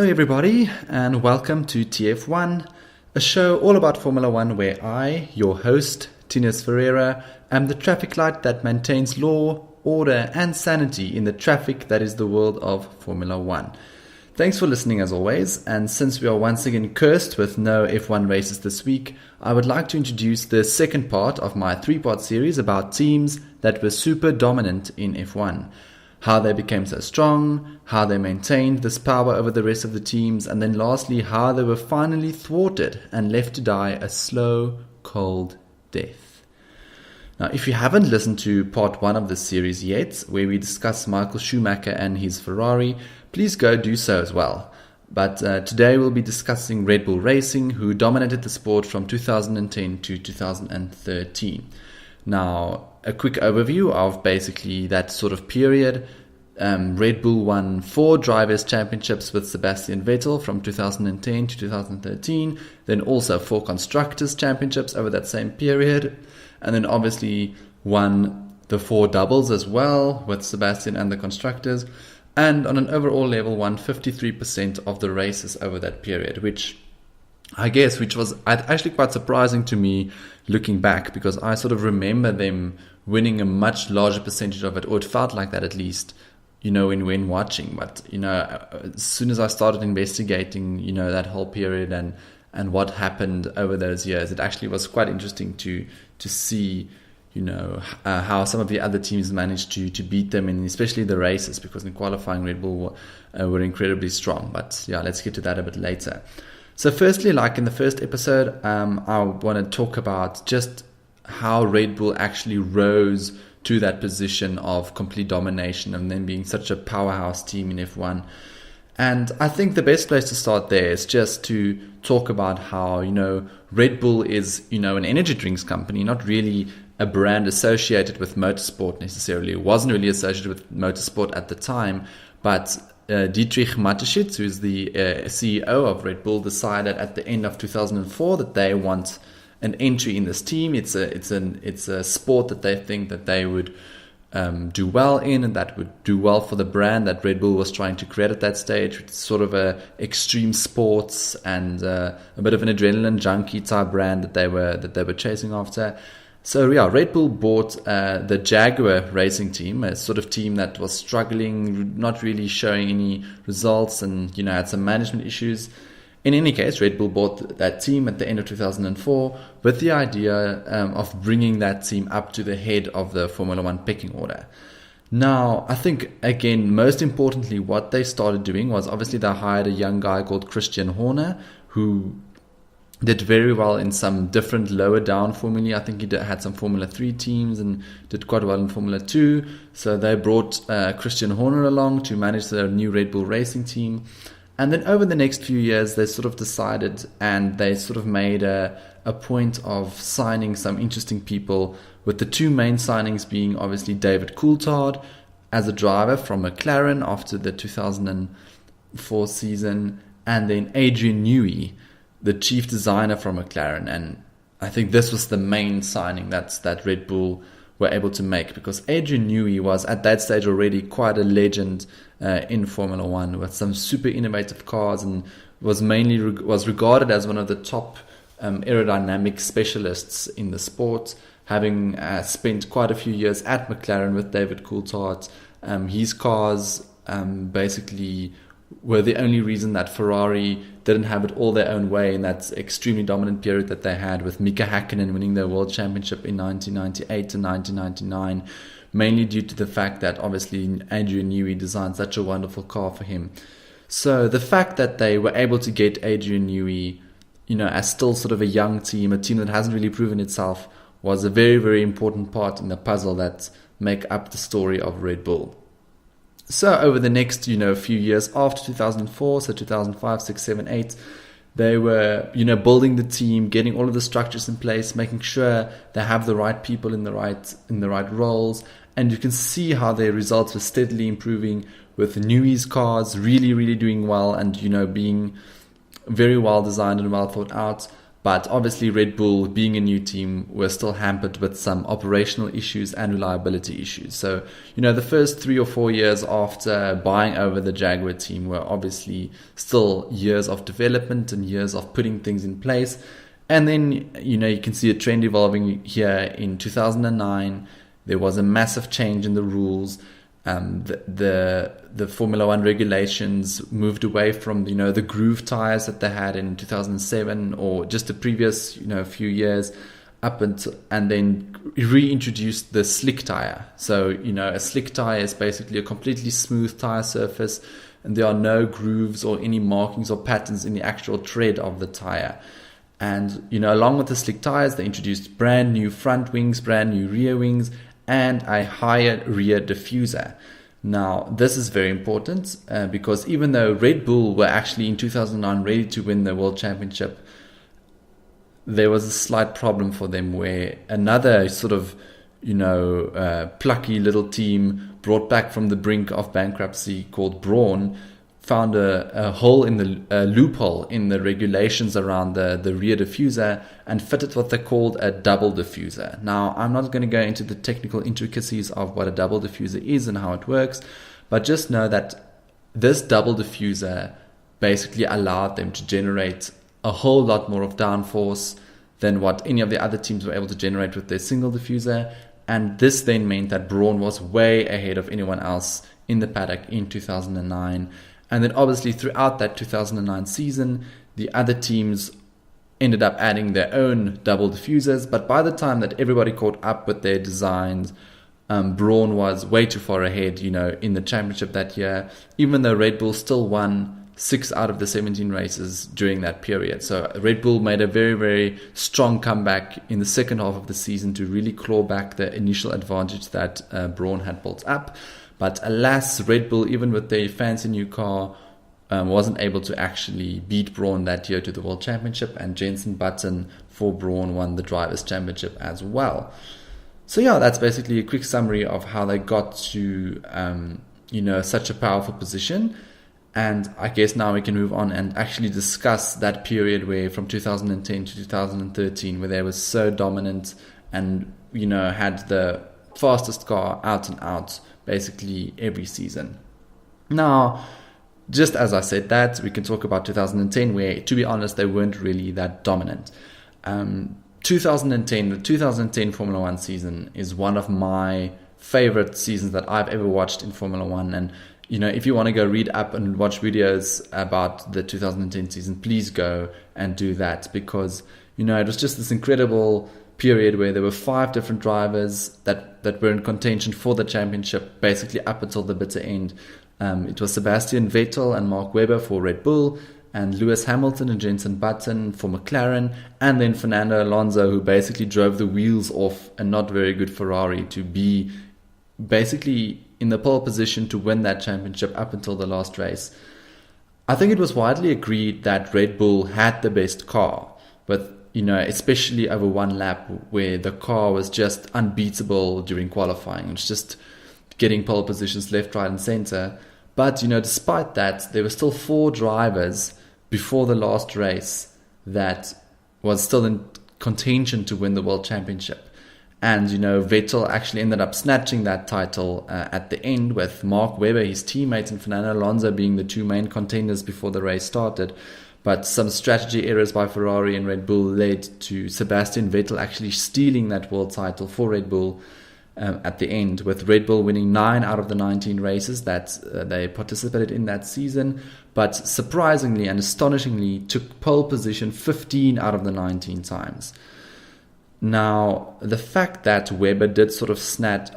Hello everybody and welcome to TF1, a show all about Formula One where I, your host, Tinus Ferreira, am the traffic light that maintains law, order and sanity in the traffic that is the world of Formula One. Thanks for listening as always, and since we are once again cursed with no F1 races this week, I would like to introduce the second part of my three-part series about teams that were super dominant in F1. How they became so strong, how they maintained this power over the rest of the teams, and then lastly, how they were finally thwarted and left to die a slow, cold death. Now, if you haven't listened to part 1 of this series yet, where we discuss Michael Schumacher and his Ferrari, please go do so as well. But today we'll be discussing Red Bull Racing, who dominated the sport from 2010 to 2013. Now, a quick overview of basically that sort of period. Red Bull won 4 Drivers' Championships with Sebastian Vettel from 2010 to 2013, then also 4 Constructors' Championships over that same period, and then obviously won the 4 doubles as well with Sebastian and the Constructors, and on an overall level won 53% of the races over that period, which was actually quite surprising to me looking back, because I sort of remember them winning a much larger percentage of it, or it felt like that at least, when watching. But, as soon as I started investigating, that whole period and what happened over those years, it actually was quite interesting to see, how some of the other teams managed to beat them, and especially the races, because in qualifying Red Bull were incredibly strong. But yeah, let's get to that a bit later. So firstly, like in the first episode, I want to talk about just how Red Bull actually rose to that position of complete domination and then being such a powerhouse team in F1. And I think the best place to start there is just to talk about how, Red Bull is, an energy drinks company, not really a brand associated with motorsport necessarily. It wasn't really associated with motorsport at the time, but Dietrich Mateschitz, who's the CEO of Red Bull, decided at the end of 2004 that they want an entry in this team. It's a sport that they think that they would do well in, and that would do well for the brand that Red Bull was trying to create at that stage. It's sort of a extreme sports and a bit of an adrenaline junkie type brand that they were chasing after. So yeah, Red Bull bought the Jaguar racing team, a sort of team that was struggling, not really showing any results, and had some management issues. In any case, Red Bull bought that team at the end of 2004 with the idea of bringing that team up to the head of the Formula One pecking order. Now, I think, again, most importantly, what they started doing was obviously they hired a young guy called Christian Horner, who did very well in some different lower down formulae. I think he had some Formula 3 teams and did quite well in Formula 2. So they brought Christian Horner along to manage the new Red Bull Racing team. And then over the next few years, they sort of decided, and they sort of made a point of signing some interesting people, with the 2 main signings being obviously David Coulthard as a driver from McLaren after the 2004 season, and then Adrian Newey, the chief designer from McLaren. And I think this was the main signing that Red Bull were able to make, because Adrian Newey was at that stage already quite a legend in Formula One with some super innovative cars, and was regarded as one of the top aerodynamic specialists in the sport, having spent quite a few years at McLaren with David Coulthard. His cars basically were the only reason that Ferrari didn't have it all their own way in that extremely dominant period that they had, with Mika Häkkinen winning the World Championship in 1998 to 1999, mainly due to the fact that obviously Adrian Newey designed such a wonderful car for him. So the fact that they were able to get Adrian Newey, as still sort of a young team, a team that hasn't really proven itself, was a very, very important part in the puzzle that make up the story of Red Bull. So over the next, few years after 2004, so 2005, 6, 7, 8, they were, building the team, getting all of the structures in place, making sure they have the right people in the right roles. And you can see how their results were steadily improving, with Newey's cars really, really doing well, and, being very well designed and well thought out. But obviously Red Bull, being a new team, were still hampered with some operational issues and reliability issues. So, the first 3 or 4 years after buying over the Jaguar team were obviously still years of development and years of putting things in place. And then, you can see a trend evolving here in 2009. There was a massive change in the rules. The Formula One regulations moved away from the groove tires that they had in 2007 or just the previous few years up until, and then reintroduced the slick tire. So a slick tire is basically a completely smooth tire surface, and there are no grooves or any markings or patterns in the actual tread of the tire. And along with the slick tires, they introduced brand new front wings, brand new rear wings, and a higher rear diffuser. Now, this is very important because even though Red Bull were actually in 2009 ready to win the World Championship, there was a slight problem for them where another sort of, plucky little team brought back from the brink of bankruptcy called Brawn found a hole in the loophole in the regulations around the rear diffuser and fitted what they called a double diffuser. Now, I'm not going to go into the technical intricacies of what a double diffuser is and how it works, but just know that this double diffuser basically allowed them to generate a whole lot more of downforce than what any of the other teams were able to generate with their single diffuser. And this then meant that Brawn was way ahead of anyone else in the paddock in 2009. And then obviously throughout that 2009 season, the other teams ended up adding their own double diffusers. But by the time that everybody caught up with their designs, Brawn was way too far ahead, in the championship that year, even though Red Bull still won 6 out of the 17 races during that period. So Red Bull made a very, very strong comeback in the second half of the season to really claw back the initial advantage that Brawn had built up. But alas, Red Bull, even with their fancy new car, wasn't able to actually beat Brawn that year to the World Championship, and Jenson Button for Brawn won the Drivers' Championship as well. So yeah, that's basically a quick summary of how they got to, such a powerful position. And I guess now we can move on and actually discuss that period where from 2010 to 2013, where they were so dominant and, had the fastest car out and out basically every season. Now, just as I said that, we can talk about 2010, where, to be honest, they weren't really that dominant. 2010, the 2010 Formula One season is one of my favorite seasons that I've ever watched in Formula One. And, if you want to go read up and watch videos about the 2010 season, please go and do that, because, it was just this incredible period where there were 5 different drivers that were in contention for the championship, basically up until the bitter end. It was Sebastian Vettel and Mark Webber for Red Bull, and Lewis Hamilton and Jenson Button for McLaren, and then Fernando Alonso, who basically drove the wheels off a not very good Ferrari to be basically in the pole position to win that championship up until the last race. I think it was widely agreed that Red Bull had the best car, with especially over one lap where the car was just unbeatable during qualifying. It's just getting pole positions left, right, and center. But, despite that, there were still 4 drivers before the last race that was still in contention to win the World Championship. And, Vettel actually ended up snatching that title at the end, with Mark Webber, his teammate, and Fernando Alonso being the 2 main contenders before the race started. But some strategy errors by Ferrari and Red Bull led to Sebastian Vettel actually stealing that world title for Red Bull at the end, with Red Bull winning 9 out of the 19 races that they participated in that season. But surprisingly and astonishingly, took pole position 15 out of the 19 times. Now, the fact that Webber did sort of snatched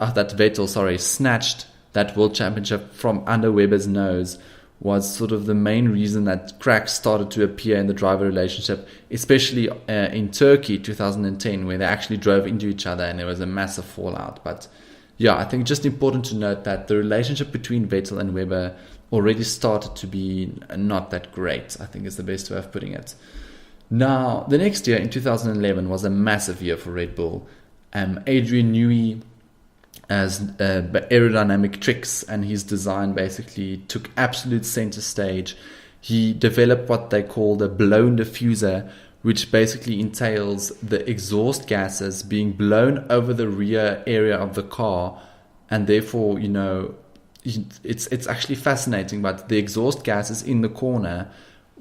that world championship from under Webber's nose was sort of the main reason that cracks started to appear in the driver relationship, especially in Turkey 2010, where they actually drove into each other and there was a massive fallout. But yeah, I think just important to note that the relationship between Vettel and Webber already started to be not that great, I think is the best way of putting it. Now, the next year in 2011 was a massive year for Red Bull. Adrian Newey, as aerodynamic tricks and his design basically took absolute center stage. He developed what they called a blown diffuser, which basically entails the exhaust gases being blown over the rear area of the car. And therefore, it's actually fascinating, but the exhaust gases in the corner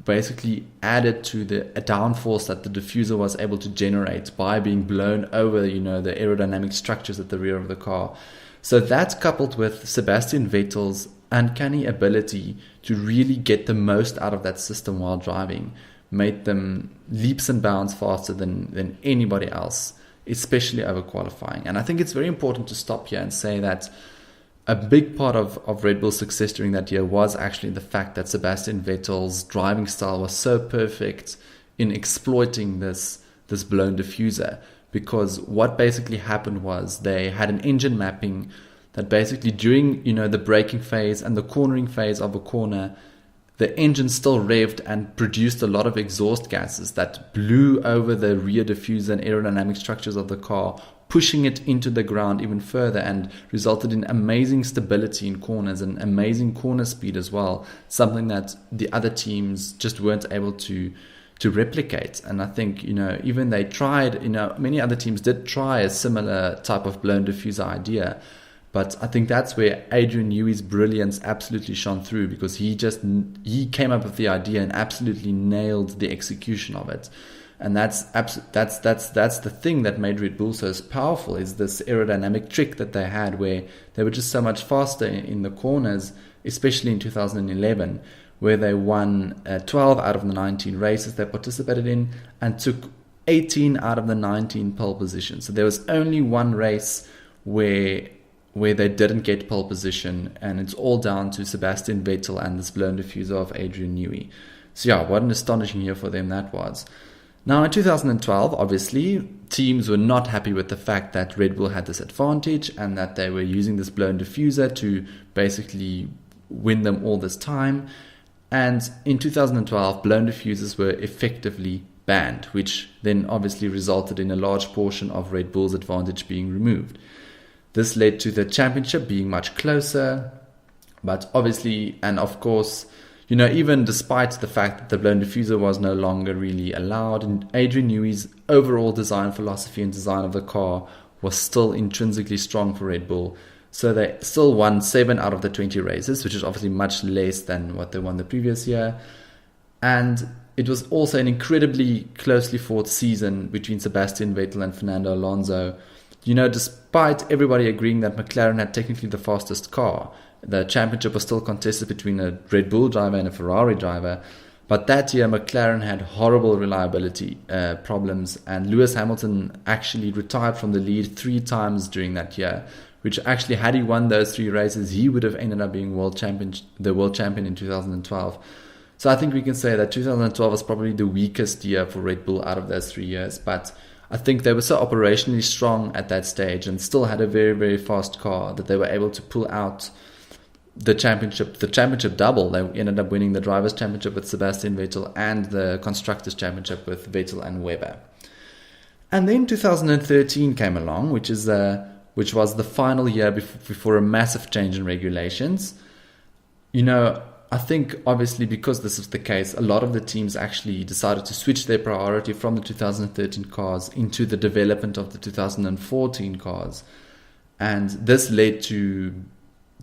basically added to the downforce that the diffuser was able to generate by being blown over, the aerodynamic structures at the rear of the car. So that, coupled with Sebastian Vettel's uncanny ability to really get the most out of that system while driving, made them leaps and bounds faster than anybody else, especially over qualifying. And I think it's very important to stop here and say that a big part of Red Bull's success during that year was actually the fact that Sebastian Vettel's driving style was so perfect in exploiting this blown diffuser. Because what basically happened was they had an engine mapping that basically during the braking phase and the cornering phase of a corner, the engine still revved and produced a lot of exhaust gases that blew over the rear diffuser and aerodynamic structures of the car, pushing it into the ground even further, and resulted in amazing stability in corners and amazing corner speed as well, something that the other teams just weren't able to replicate. And I think, even they tried, many other teams did try a similar type of blown diffuser idea. But I think that's where Adrian Newey's brilliance absolutely shone through, because he came up with the idea and absolutely nailed the execution of it. And that's the thing that made Red Bull so powerful, is this aerodynamic trick that they had, where they were just so much faster in the corners, especially in 2011, where they won 12 out of the 19 races they participated in and took 18 out of the 19 pole positions. So there was only one race where they didn't get pole position, and it's all down to Sebastian Vettel and this blown diffuser of Adrian Newey. So yeah, what an astonishing year for them that was. Now in 2012, obviously, teams were not happy with the fact that Red Bull had this advantage and that they were using this blown diffuser to basically win them all this time. And in 2012, blown diffusers were effectively banned, which then obviously resulted in a large portion of Red Bull's advantage being removed. This led to the championship being much closer, but obviously, and of course, even despite the fact that the blown diffuser was no longer really allowed, and Adrian Newey's overall design philosophy and design of the car was still intrinsically strong for Red Bull. So they still won 7 out of the 20 races, which is obviously much less than what they won the previous year. And it was also an incredibly closely fought season between Sebastian Vettel and Fernando Alonso. Despite everybody agreeing that McLaren had technically the fastest car, the championship was still contested between a Red Bull driver and a Ferrari driver. But that year, McLaren had horrible reliability problems, and Lewis Hamilton actually retired from the lead 3 times during that year, which actually, had he won those 3 races, he would have ended up being the world champion in 2012. So I think we can say that 2012 was probably the weakest year for Red Bull out of those 3 years. But I think they were so operationally strong at that stage and still had a very, very fast car that they were able to pull out the championship double. They ended up winning the Drivers' Championship with Sebastian Vettel and the Constructors' Championship with Vettel and Webber. And then 2013 came along, which was the final year before a massive change in regulations. I think obviously because this is the case, a lot of the teams actually decided to switch their priority from the 2013 cars into the development of the 2014 cars. And this led to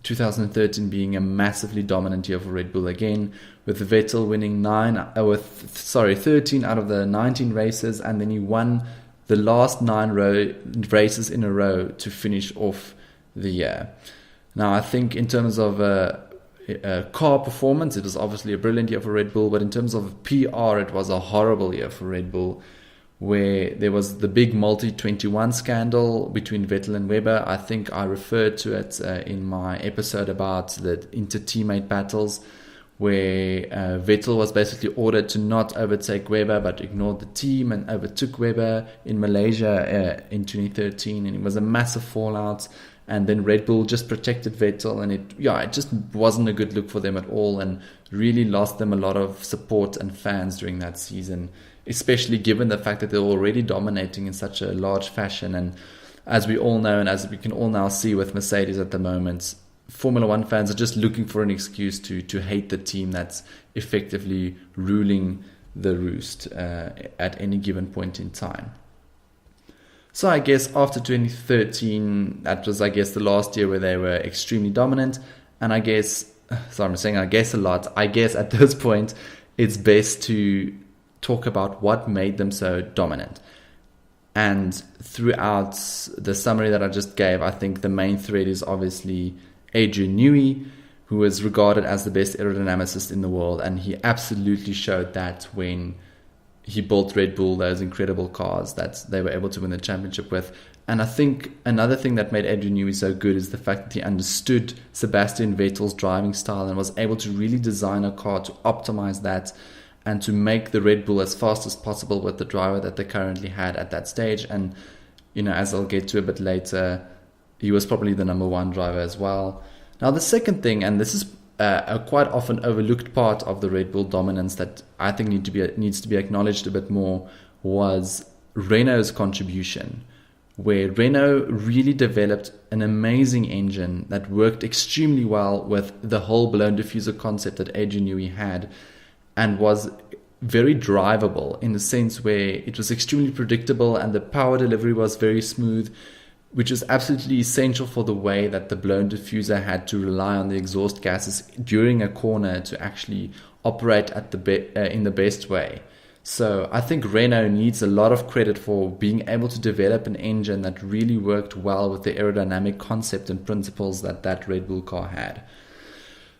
2013 being a massively dominant year for Red Bull again, with Vettel winning 13 out of the 19 races, and then he won the last 9 races in a row to finish off the year. Now, I think in terms of car performance, it was obviously a brilliant year for Red Bull, but in terms of PR, it was a horrible year for Red Bull, where there was the big multi-21 scandal between Vettel and Webber. I think I referred to it in my episode about the inter-teammate battles, where Vettel was basically ordered to not overtake Webber, but ignored the team and overtook Webber in Malaysia in 2013, and it was a massive fallout. And then Red Bull just protected Vettel, and it just wasn't a good look for them at all, and really lost them a lot of support and fans during that season, especially given the fact that they're already dominating in such a large fashion. And as we all know, and as we can all now see with Mercedes at the moment, Formula One fans are just looking for an excuse to hate the team that's effectively ruling the roost at any given point in time. So I guess after 2013, that was, I guess, the last year where they were extremely dominant. And I guess, sorry, I'm saying I guess a lot. I guess at this point, it's best to talk about what made them so dominant. And throughout the summary that I just gave, I think the main thread is obviously Adrian Newey, who is regarded as the best aerodynamicist in the world. And he absolutely showed that when he built Red Bull, those incredible cars that they were able to win the championship with. And I think another thing that made Adrian Newey so good is the fact that he understood Sebastian Vettel's driving style and was able to really design a car to optimize that and to make the Red Bull as fast as possible with the driver that they currently had at that stage. And, as I'll get to a bit later, he was probably the number one driver as well. Now, the second thing, and this is a quite often overlooked part of the Red Bull dominance that I think needs to be acknowledged a bit more, was Renault's contribution, where Renault really developed an amazing engine that worked extremely well with the whole blown diffuser concept that Adrian Newey had, and was very drivable in the sense where it was extremely predictable and the power delivery was very smooth, which is absolutely essential for the way that the blown diffuser had to rely on the exhaust gases during a corner to actually operate at in the best way. So I think Renault needs a lot of credit for being able to develop an engine that really worked well with the aerodynamic concept and principles that Red Bull car had.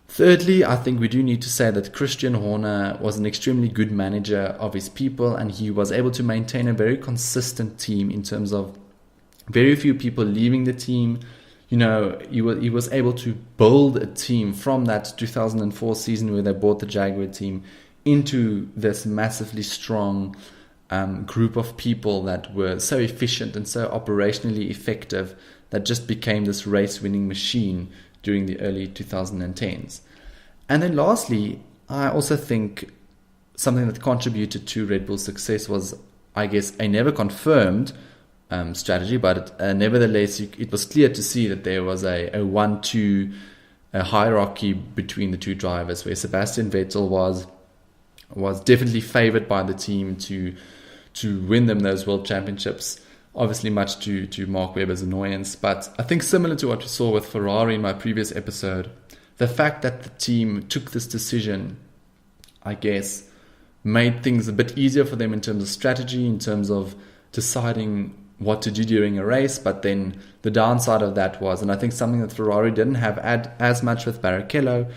Thirdly, I think we do need to say that Christian Horner was an extremely good manager of his people, and he was able to maintain a very consistent team in terms of very few people leaving the team. He was able to build a team from that 2004 season where they bought the Jaguar team into this massively strong group of people that were so efficient and so operationally effective that just became this race-winning machine during the early 2010s. And then lastly, I also think something that contributed to Red Bull's success was, I guess, a never confirmed strategy, but nevertheless, it was clear to see that there was a 1-2 hierarchy between the two drivers, where Sebastian Vettel was definitely favored by the team to win them those world championships, obviously much to Mark Webber's annoyance. But I think similar to what we saw with Ferrari in my previous episode, the fact that the team took this decision, I guess, made things a bit easier for them in terms of strategy, in terms of deciding what to do during a race. But then the downside of that was, and I think something that Ferrari didn't have as much with Barrichello,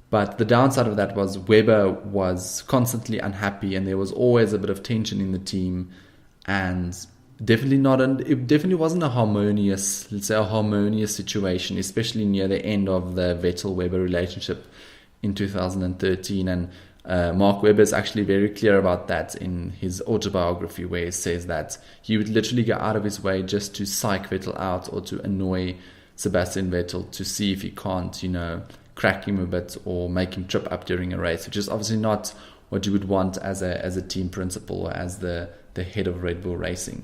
but the downside of that was Webber was constantly unhappy and there was always a bit of tension in the team, and it definitely wasn't a harmonious situation, especially near the end of the Vettel-Webber relationship in 2013. And Mark Webber is actually very clear about that in his autobiography, where he says that he would literally go out of his way just to psych Vettel out or to annoy Sebastian Vettel to see if he can't, crack him a bit or make him trip up during a race, which is obviously not what you would want as a team principal or as the head of Red Bull Racing.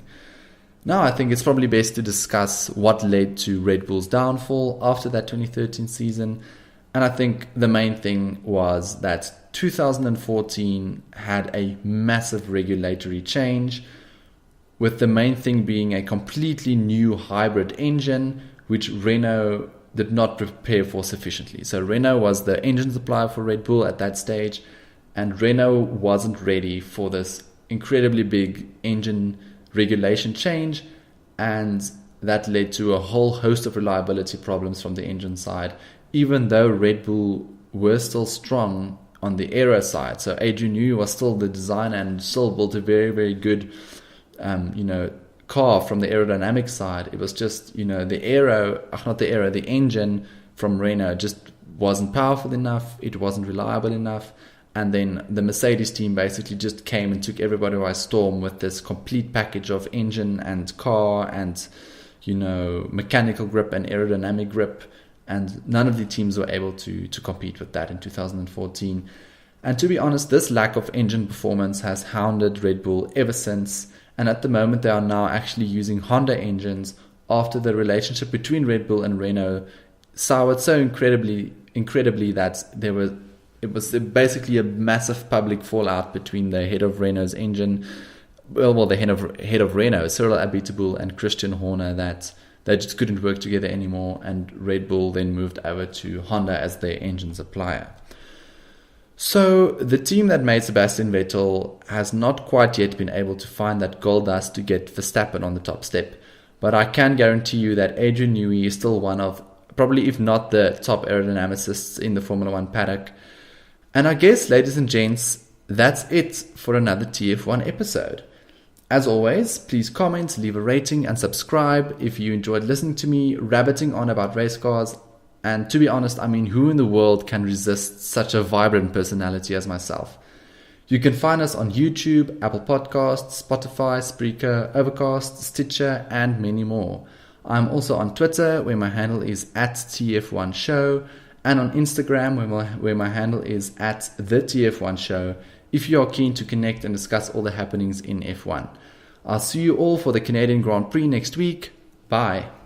Now, I think it's probably best to discuss what led to Red Bull's downfall after that 2013 season. And I think the main thing was that 2014 had a massive regulatory change, with the main thing being a completely new hybrid engine, which Renault did not prepare for sufficiently. So Renault was the engine supplier for Red Bull at that stage, and Renault wasn't ready for this incredibly big engine regulation change, and that led to a whole host of reliability problems from the engine side, even though Red Bull were still strong on the aero side. So Adrian Newey was still the designer and still built a very, very good car from the aerodynamic side. It was just, the engine from Renault just wasn't powerful enough, it wasn't reliable enough. And then the Mercedes team basically just came and took everybody by storm with this complete package of engine and car and, mechanical grip and aerodynamic grip. And none of the teams were able to compete with that in 2014. And to be honest, this lack of engine performance has hounded Red Bull ever since. And at the moment, they are now actually using Honda engines after the relationship between Red Bull and Renault soured so incredibly that there were it was basically a massive public fallout between the head of Renault's engine, the head of Renault, Cyril Abiteboul, and Christian Horner, that they just couldn't work together anymore, and Red Bull then moved over to Honda as their engine supplier. So the team that made Sebastian Vettel has not quite yet been able to find that gold dust to get Verstappen on the top step, but I can guarantee you that Adrian Newey is still one of, probably if not the top aerodynamicists in the Formula 1 paddock. And I guess, ladies and gents, that's it for another TF1 episode. As always, please comment, leave a rating and subscribe if you enjoyed listening to me rabbiting on about race cars. And to be honest, I mean, who in the world can resist such a vibrant personality as myself? You can find us on YouTube, Apple Podcasts, Spotify, Spreaker, Overcast, Stitcher, and many more. I'm also on Twitter, where my handle is @TF1 Show, and on Instagram, where my handle is @the TF1 Show, if you are keen to connect and discuss all the happenings in F1. I'll see you all for the Canadian Grand Prix next week. Bye.